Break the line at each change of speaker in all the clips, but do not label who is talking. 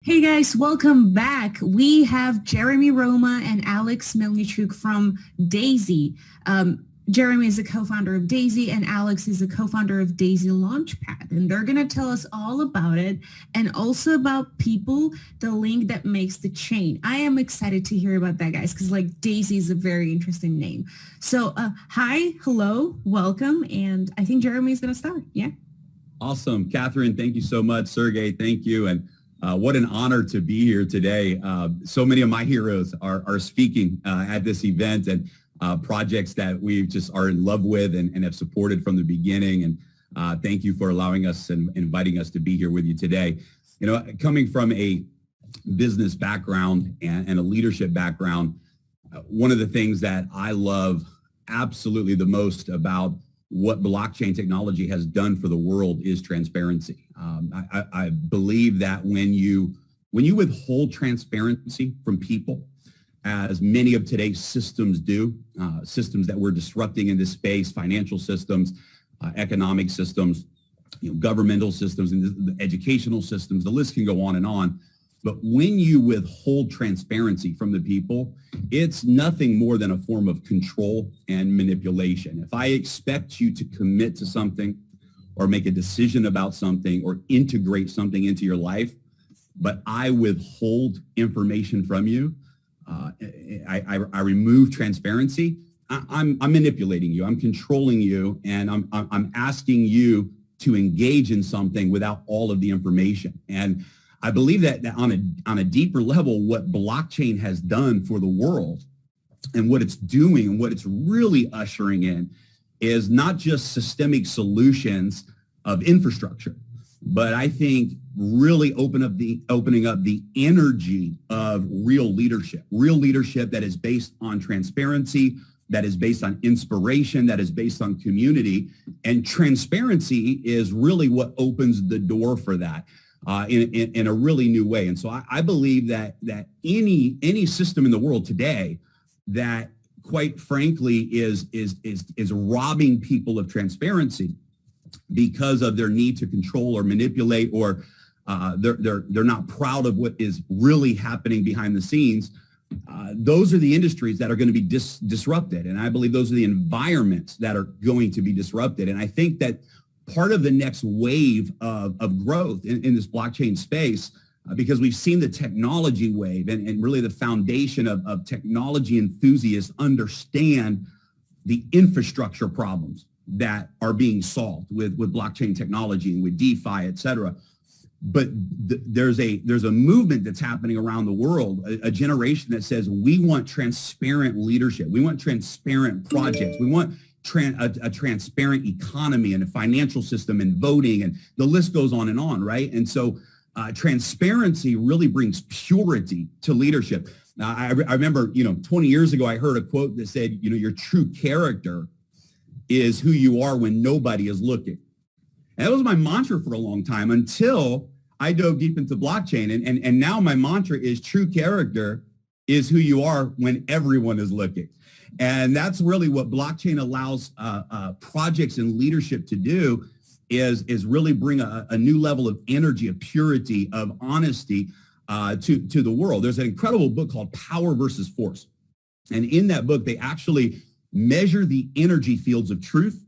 Hey guys, welcome back. We have Jeremy Roma and Alex Melnichuk from Daisy. Jeremy is a co-founder of Daisy and Alex is a co-founder of Daisy Launchpad. And they're going to tell us all about it and also about people, the link that makes the chain. I am excited to hear about that, guys, because Daisy is a very interesting name. So hi, hello, welcome. And I think Jeremy is going to start. Yeah.
Awesome. Catherine, thank you so much. Sergey, thank you. And what an honor to be here today. So many of my heroes are speaking at this event and projects that we just are in love with and have supported from the beginning. And thank you for allowing us and inviting us to be here with you today. You know, coming from a business background and a leadership background, one of the things that I love absolutely the most about what blockchain technology has done for the world is transparency. I believe that when you withhold transparency from people, as many of today's systems do, systems that we're disrupting in this space, financial systems, economic systems, governmental systems, and the educational systems, the list can go on and on. But when you withhold transparency from the people, it's nothing more than a form of control and manipulation. If I expect you to commit to something or make a decision about something or integrate something into your life, but I withhold information from you, I remove transparency, I'm manipulating you, I'm controlling you, and I'm asking you to engage in something without all of the information. And I believe that on a deeper level, what blockchain has done for the world and what it's doing and what it's really ushering in is not just systemic solutions of infrastructure, but I think really opening up the energy of real leadership that is based on transparency, that is based on inspiration, that is based on community. And transparency is really what opens the door for that. In a really new way. And so I believe that any system in the world today that quite frankly is robbing people of transparency because of their need to control or manipulate, or they're not proud of what is really happening behind the scenes, those are the industries that are going to be disrupted. And I believe those are the environments that are going to be disrupted. And I think that part of the next wave of growth in this blockchain space, because we've seen the technology wave and really the foundation of technology enthusiasts understand the infrastructure problems that are being solved with blockchain technology and with DeFi, et cetera. But there's a movement that's happening around the world, a generation that says we want transparent leadership. We want transparent projects. We want a transparent economy and a financial system and voting, and the list goes on and on, right? And so transparency really brings purity to leadership. Now, I remember, 20 years ago, I heard a quote that said, your true character is who you are when nobody is looking. And that was my mantra for a long time until I dove deep into blockchain. And now my mantra is true character is who you are when everyone is looking. And that's really what blockchain allows projects and leadership to do is really bring a new level of energy, of purity, of honesty to the world. There's an incredible book called Power versus Force. And in that book, they actually measure the energy fields of truth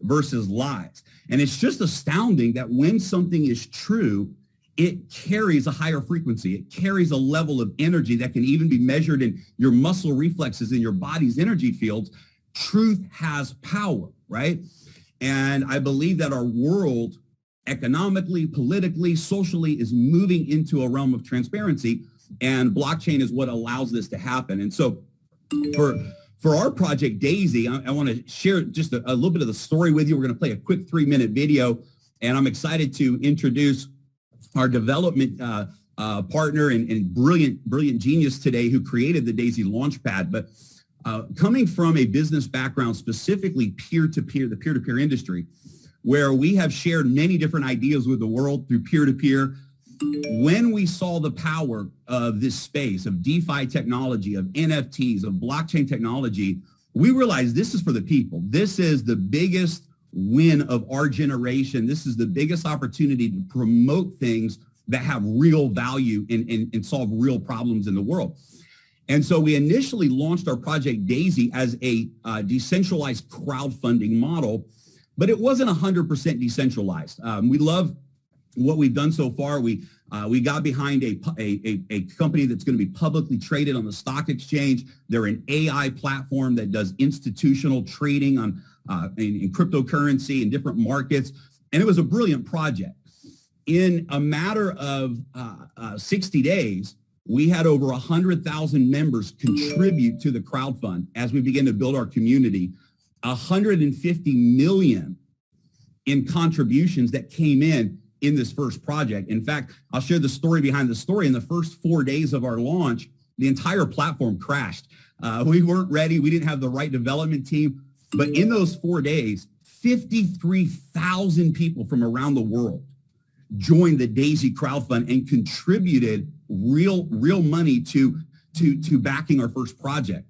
versus lies. And it's just astounding that when something is true, it carries a higher frequency. It carries a level of energy that can even be measured in your muscle reflexes in your body's energy fields. Truth has power, right? And I believe that our world economically, politically, socially is moving into a realm of transparency, and blockchain is what allows this to happen. And so for our project Daisy, I want to share just a little bit of the story with you. We're going to play a quick 3-minute video, and I'm excited to introduce our development partner and brilliant genius today who created the Daisy Launchpad. But coming from a business background, specifically peer-to-peer, the peer-to-peer industry, where we have shared many different ideas with the world through peer-to-peer, when we saw the power of this space, of DeFi technology, of NFTs, of blockchain technology, we realized this is for the people. This is the biggest win of our generation. This is the biggest opportunity to promote things that have real value and solve real problems in the world. And so we initially launched our project Daisy as a decentralized crowdfunding model, but it wasn't 100% decentralized. We love what we've done so far. We got behind a company that's going to be publicly traded on the stock exchange. They're an AI platform that does institutional trading on in cryptocurrency and different markets. And it was a brilliant project. In a matter of 60 days, we had over 100,000 members contribute to the crowdfund as we begin to build our community. 150 million in contributions that came in this first project. In fact, I'll share the story behind the story. In the first 4 days of our launch, the entire platform crashed. We weren't ready. We didn't have the right development team. But in those 4 days, 53,000 people from around the world joined the Daisy crowdfund and contributed real money to backing our first project.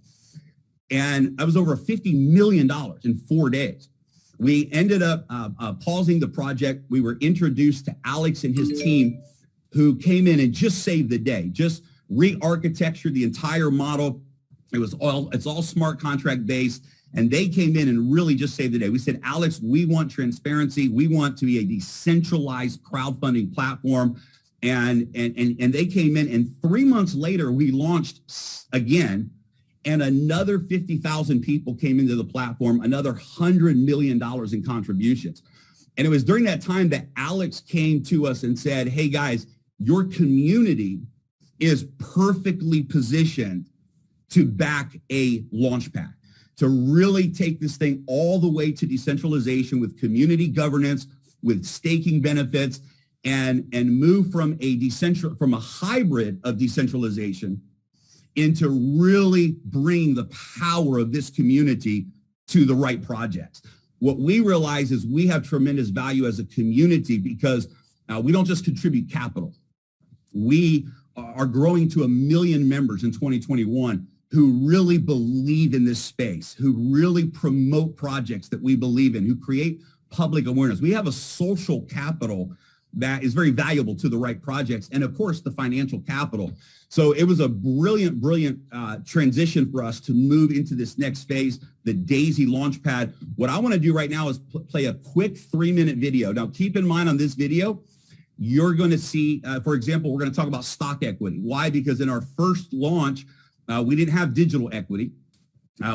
And that was over $50 million in 4 days. We ended up pausing the project. We were introduced to Alex and his team, who came in and just saved the day, just re-architectured the entire model. It's all smart contract based. And they came in and really just saved the day. We said, Alex, we want transparency. We want to be a decentralized crowdfunding platform. And they came in, and 3 months later, we launched again, and another 50,000 people came into the platform, another $100 million in contributions. And it was during that time that Alex came to us and said, hey guys, your community is perfectly positioned to back a launchpad, to really take this thing all the way to decentralization with community governance, with staking benefits, and move from a hybrid of decentralization into really bringing the power of this community to the right projects. What we realize is we have tremendous value as a community because we don't just contribute capital. We are growing to 1 million members in 2021 who really believe in this space, who really promote projects that we believe in, who create public awareness. We have a social capital that is very valuable to the right projects, and of course, the financial capital. So it was a brilliant transition for us to move into this next phase, the Daisy Launchpad. What I want to do right now is play a quick 3-minute video. Now, keep in mind on this video, you're going to see, for example, we're going to talk about stock equity. Why? Because in our first launch, we didn't have digital equity.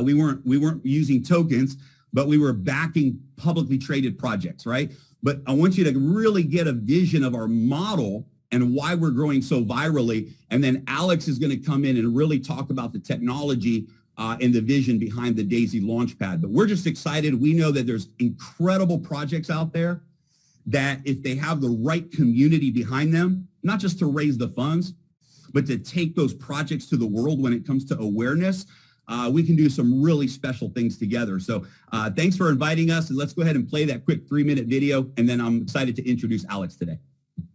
We weren't using tokens, but we were backing publicly traded projects, right? But I want you to really get a vision of our model and why we're growing so virally. And then Alex is going to come in and really talk about the technology and the vision behind the Daisy Launchpad. But we're just excited. We know that there's incredible projects out there that if they have the right community behind them, not just to raise the funds, but to take those projects to the world when it comes to awareness, we can do some really special things together. So thanks for inviting us, and let's go ahead and play that quick 3-minute video, and then I'm excited to introduce Alex today.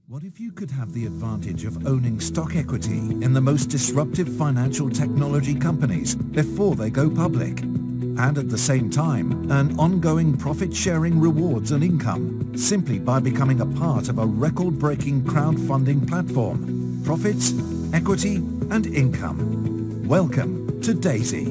What if you could have the advantage of owning stock equity in the most disruptive financial technology companies before they go public, and at the same time earn ongoing profit-sharing rewards and income simply by becoming a part of a record-breaking crowdfunding platform? Profits, equity, and income. Welcome to Daisy.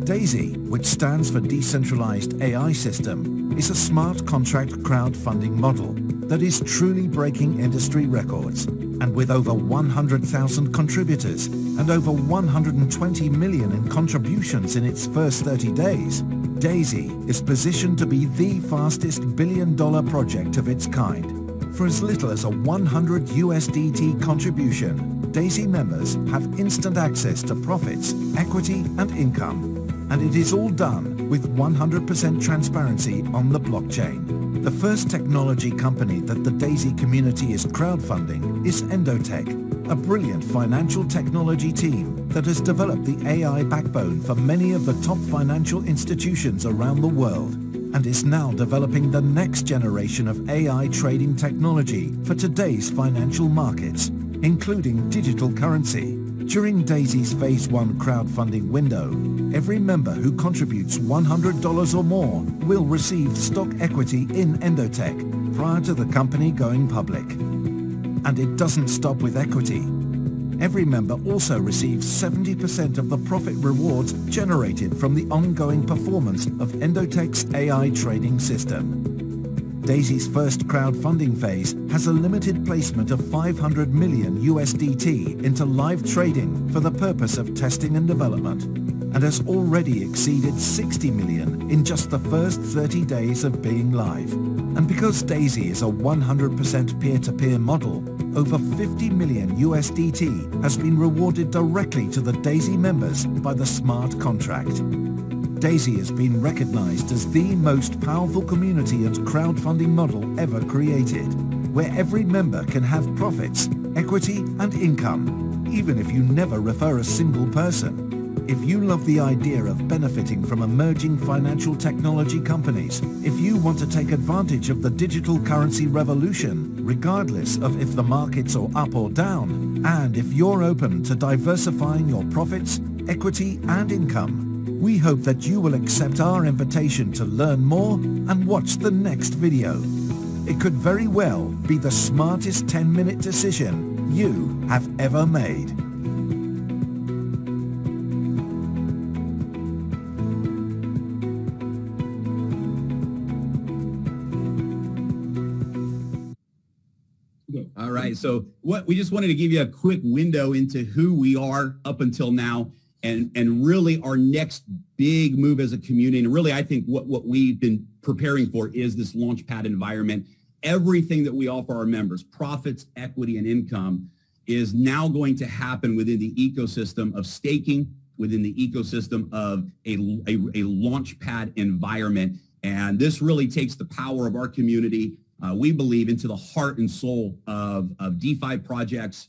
Daisy, which stands for Decentralized AI System, is a smart contract crowdfunding model that is truly breaking industry records. And with over 100,000 contributors and over 120 million in contributions in its first 30 days, Daisy is positioned to be the fastest billion-dollar project of its kind. For as little as a 100 USDT contribution, Daisy members have instant access to profits, equity, and income. And it is all done with 100% transparency on the blockchain. The first technology company that the Daisy community is crowdfunding is Endotech, a brilliant financial technology team that has developed the AI backbone for many of the top financial institutions around the world, and is now developing the next generation of AI trading technology for today's financial markets, including digital currency. During Daisy's Phase 1 crowdfunding window, every member who contributes $100 or more will receive stock equity in Endotech prior to the company going public. And it doesn't stop with equity. Every member also receives 70% of the profit rewards generated from the ongoing performance of Endotech's AI trading system. Daisy's first crowdfunding phase has a limited placement of 500 million USDT into live trading for the purpose of testing and development, and has already exceeded 60 million in just the first 30 days of being live. And because Daisy is a 100% peer-to-peer model, over 50 million USDT has been rewarded directly to the Daisy members by the smart contract. Daisy has been recognized as the most powerful community and crowdfunding model ever created, where every member can have profits, equity and income, even if you never refer a single person. If you love the idea of benefiting from emerging financial technology companies, if you want to take advantage of the digital currency revolution, regardless of if the markets are up or down, and if you're open to diversifying your profits, equity and income, we hope that you will accept our invitation to learn more and watch the next video. It could very well be the smartest 10-minute decision you have ever made.
All right. So we just wanted to give you a quick window into who we are up until now and really our next big move as a community. And really, I think what we've been preparing for is this Launchpad environment. Everything that we offer our members, profits, equity, and income, is now going to happen within the ecosystem of staking, within the ecosystem of a Launchpad environment. And this really takes the power of our community, we believe, into the heart and soul of DeFi projects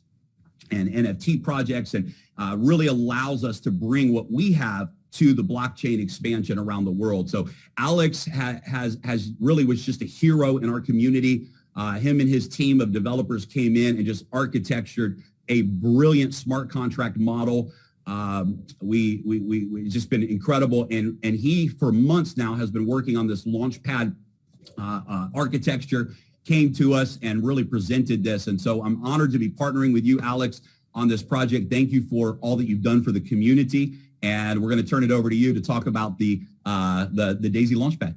and NFT projects, and really allows us to bring what we have to the blockchain expansion around the world. So Alex has really was just a hero in our community. Him and his team of developers came in and just architectured a brilliant smart contract model. We just been incredible, and he for months now has been working on this Launchpad architecture, came to us and really presented this. And so I'm honored to be partnering with you, Alex, on this project. Thank you for all that you've done for the community. And we're going to turn it over to you to talk about the Daisy Launchpad.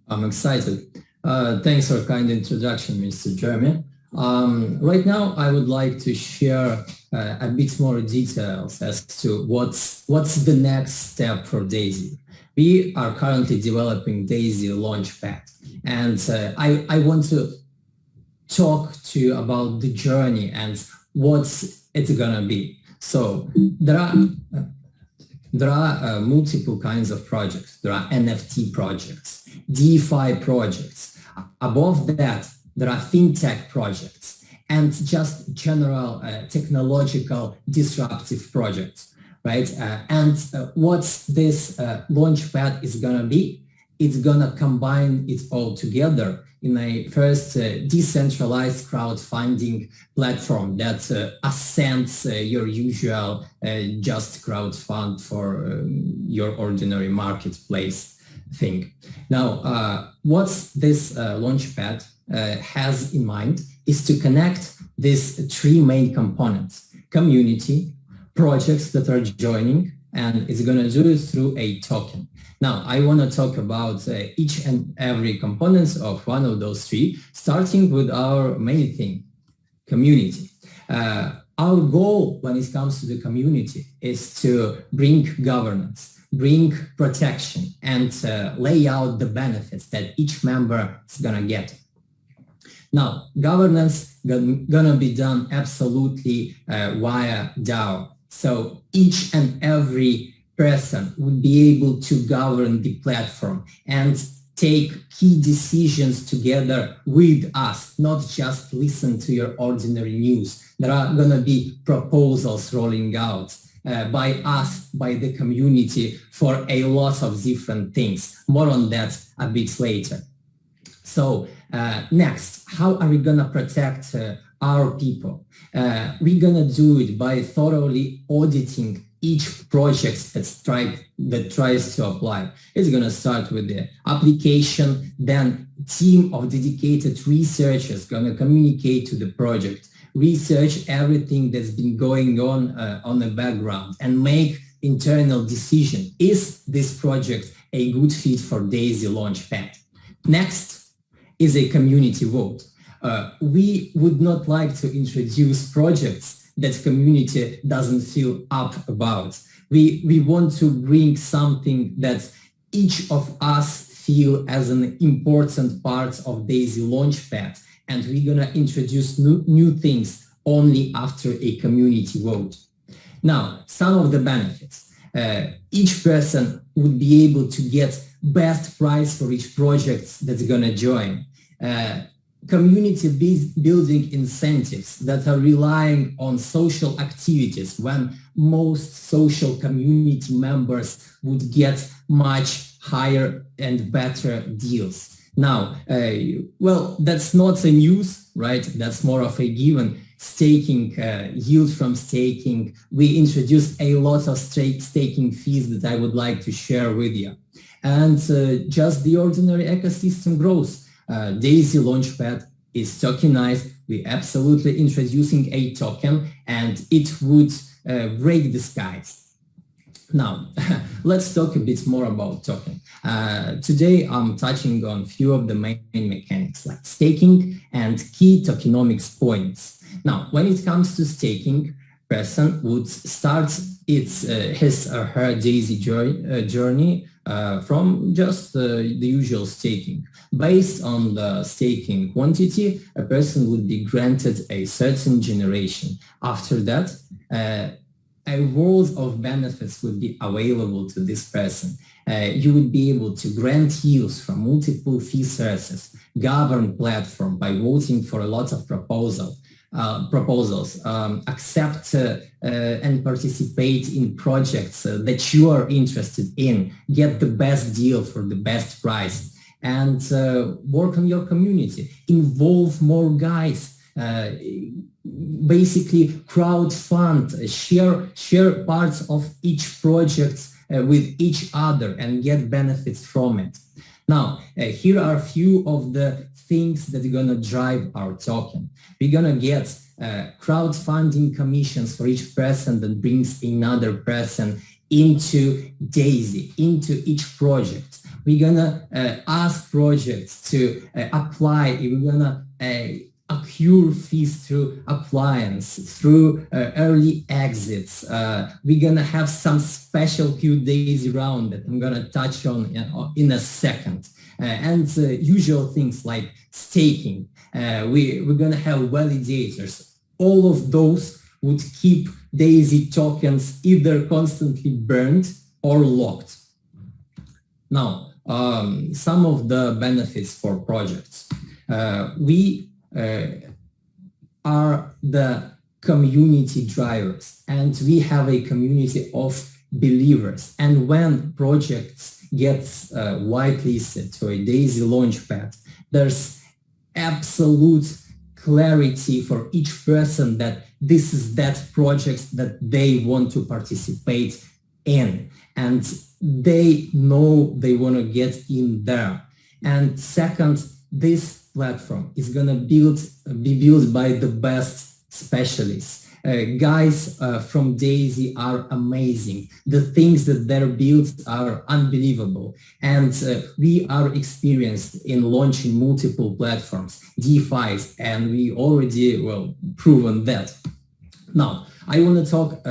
I'm excited. Thanks for kind introduction, Mr. Jeremy. Right now, I would like to share a bit more details as to what's the next step for Daisy. We are currently developing Daisy Launchpad, and I want to talk to you about the journey and what it's gonna be. So there are multiple kinds of projects. There are NFT projects, DeFi projects. Above that, there are fintech projects and just general technological disruptive projects, right? What this Launchpad is gonna be, it's gonna combine it all together in a first decentralized crowdfunding platform that ascends your usual just crowdfund for your ordinary marketplace thing. Now, what this Launchpad has in mind is to connect these three main components: community, projects that are joining, and it's going to do it through a token. Now, I want to talk about each and every component of one of those three, starting with our main thing, community. Our goal when it comes to the community is to bring governance, bring protection, and lay out the benefits that each member is going to get. Now, governance gonna be done absolutely via DAO. So each and every person would be able to govern the platform and take key decisions together with us, not just listen to your ordinary news. There are gonna be proposals rolling out by us, by the community, for a lot of different things. More on that a bit later. So next, how are we going to protect our people? We're going to do it by thoroughly auditing each project that tries to apply. It's going to start with the application, then team of dedicated researchers going to communicate to the project, research everything that's been going on the background, and make internal decision. Is this project a good fit for DAISY Launchpad? Next is a community vote. We would not like to introduce projects that community doesn't feel up about. We want to bring something that each of us feel as an important part of DAISY Launchpad, and we're gonna introduce new things only after a community vote. Now, some of the benefits. Each person would be able to get best price for each project that's gonna join. Community building incentives that are relying on social activities, when most social community members would get much higher and better deals. Now, well, that's not a news, right? That's more of a given. Staking, yield from staking. We introduced a lot of staking fees that I would like to share with you. And just the ordinary ecosystem grows. DAISY Launchpad is tokenized. We're absolutely introducing a token, and it would break the skies. Now, let's talk a bit more about token. Today, I'm touching on a few of the main mechanics like staking and key tokenomics points. Now, when it comes to staking, person would start his or her DAISY journey from just the usual staking. Based on the staking quantity, a person would be granted a certain generation. After that, a world of benefits would be available to this person. You would be able to grant yields from multiple fee sources, govern platform by voting for a lot of proposals, accept and participate in projects that you are interested in, get the best deal for the best price, and work on your community, involve more guys, basically crowdfund, share parts of each project with each other and get benefits from it. Now, here are a few of the things that are going to drive our token. We're going to get crowdfunding commissions for each person that brings another person into DAISY, into each project. We're going to ask projects to apply. We're going to accrue fees through appliance, through early exits. We're going to have some special QDAISY round that I'm going to touch on in a second. And usual things like staking. We're going to have validators. All of those would keep DAISY tokens either constantly burned or locked. Now, some of the benefits for projects. We are the community drivers, and we have a community of believers. And when projects get whitelisted to a DAISY Launchpad, there's absolute clarity for each person that this is that project that they want to participate in, and they know they want to get in there. And second, this platform is going to be built by the best specialists. Guys from DAISY are amazing. The things that they're built are unbelievable. And we are experienced in launching multiple platforms, DeFi's, and we already, proven that. Now, I want to talk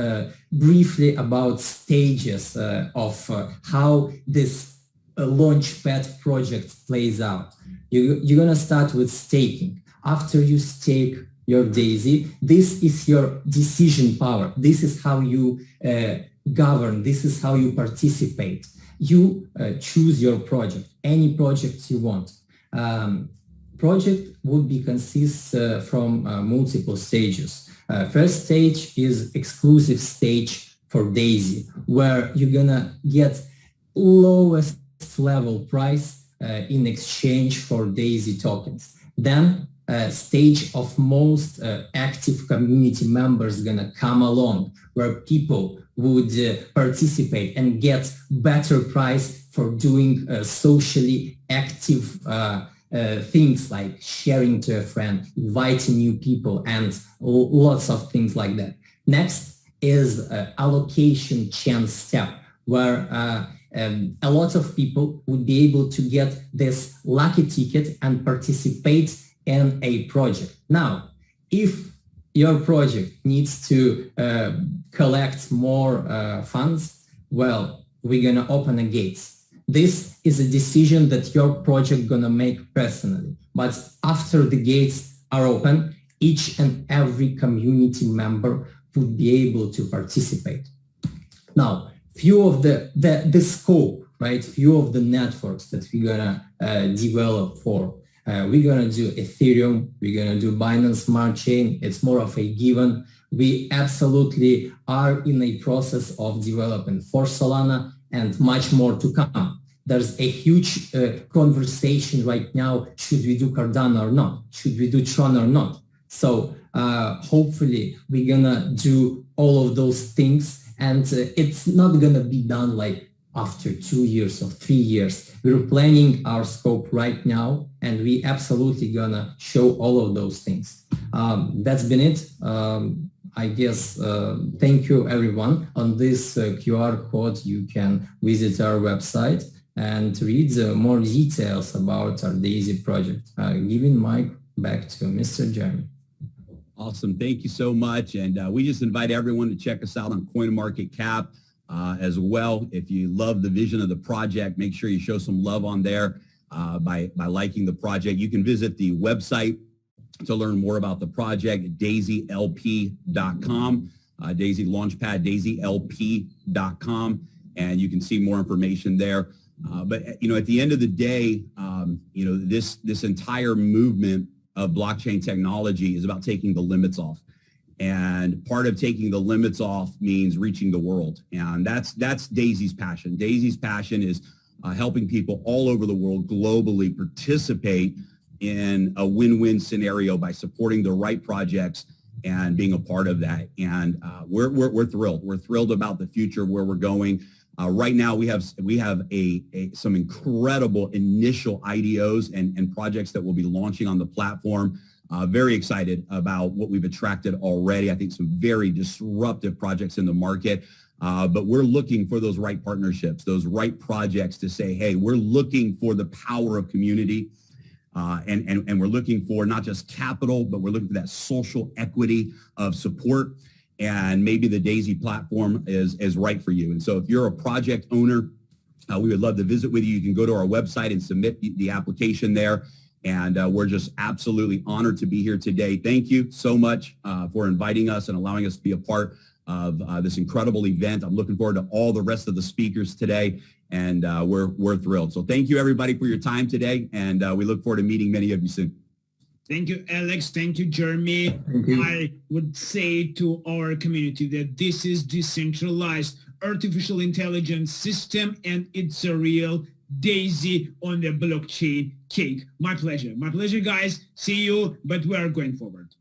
briefly about stages of how this Launchpad project plays out. You're going to start with staking. After you stake your DAISY, this is your decision power. This is how you govern. This is how you participate. You choose your project, any project you want. Project would be consists from multiple stages. First stage is exclusive stage for DAISY, where you're gonna get lowest level price in exchange for DAISY tokens. Then stage of most active community members gonna come along, where people would participate and get better price for doing socially active things like sharing to a friend, inviting new people, and lots of things like that. Next is allocation chance step, where a lot of people would be able to get this lucky ticket and participate in a project. Now, if your project needs to collect more funds, well, we're gonna open the gates. This is a decision that your project gonna make personally. But after the gates are open, each and every community member would be able to participate. Now, few of the scope, right? Few of the networks that we're gonna develop for. We're gonna do Ethereum, we're gonna do Binance Smart Chain. It's more of a given. We absolutely are in a process of developing for Solana and much more to come. There's a huge conversation right now. Should we do Cardano or not? Should we do Tron or not? So hopefully we're gonna do all of those things, and it's not gonna be done like after 2 years or 3 years. We're planning our scope right now, and we absolutely gonna show all of those things. That's been it. I guess, thank you everyone. On this QR code, you can visit our website and read more details about our DAISY project. Giving mic back to Mr. Jeremy.
Awesome. Thank you so much. And we just invite everyone to check us out on CoinMarketCap as well. If you love the vision of the project, make sure you show some love on there by liking the project. You can visit the website to learn more about the project, daisylp.com, Daisy Launchpad, daisylp.com, and you can see more information there. But, you know, at the end of the day, you know, this entire movement of blockchain technology is about taking the limits off. And part of taking the limits off means reaching the world. And that's Daisy's passion. Daisy's passion is helping people all over the world globally participate in a win-win scenario by supporting the right projects and being a part of that. And we're thrilled. We're thrilled about the future, where we're going. Right now, we have some incredible initial IDOs and projects that we'll be launching on the platform. Very excited about what we've attracted already. I think some very disruptive projects in the market. But we're looking for those right partnerships, those right projects to say, hey, we're looking for the power of community. And we're looking for not just capital, but we're looking for that social equity of support. And maybe the Daisy platform is right for you. And so if you're a project owner, we would love to visit with you. You can go to our website and submit the application there. And we're just absolutely honored to be here today. Thank you so much for inviting us and allowing us to be a part of this incredible event. I'm looking forward to all the rest of the speakers today, and we're thrilled. So thank you, everybody, for your time today, and we look forward to meeting many of you soon.
Thank you, Alex. Thank you, Jeremy.
Thank you.
I would say to our community that this is decentralized artificial intelligence system, and it's a real Daisy on the blockchain cake. My pleasure, guys. See you, but we are going forward.